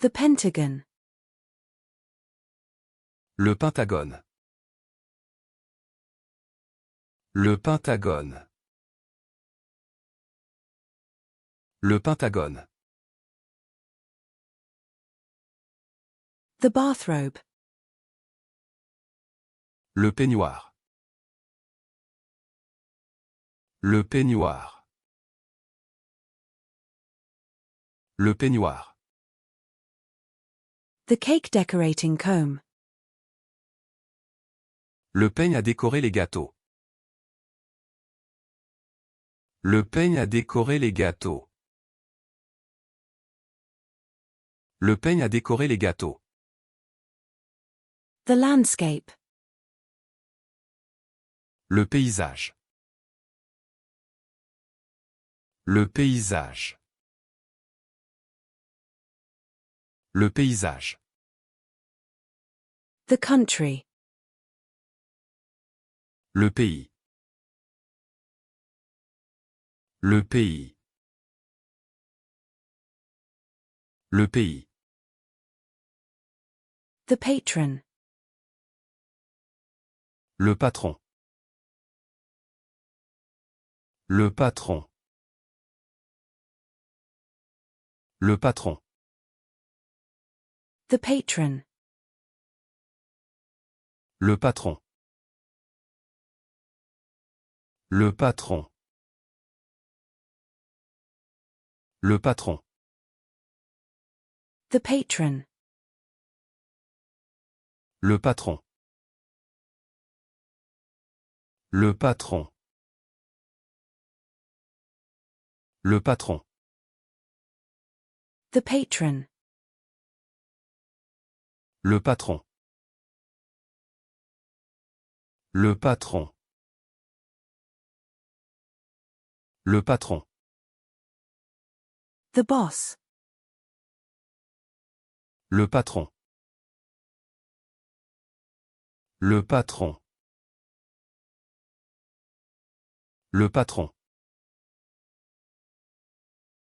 The Pentagon. Le Pentagone. Le Pentagone. Le Pentagone. The bathrobe. Le peignoir. Le peignoir. Le peignoir. The cake decorating comb. Le peigne à décorer les gâteaux. Le peigne à décorer les gâteaux. Le peigne à décorer les gâteaux. The landscape. Le paysage. Le paysage. Le paysage. The country. Le pays. Le pays. Le pays. The patron. Le patron. Le patron. Le patron. The patron. Le patron. Le patron. Le patron. The patron. Le patron. Le patron. Le patron. The patron. Le patron. Le patron. Le patron. The boss. Le patron. Le patron. Le patron.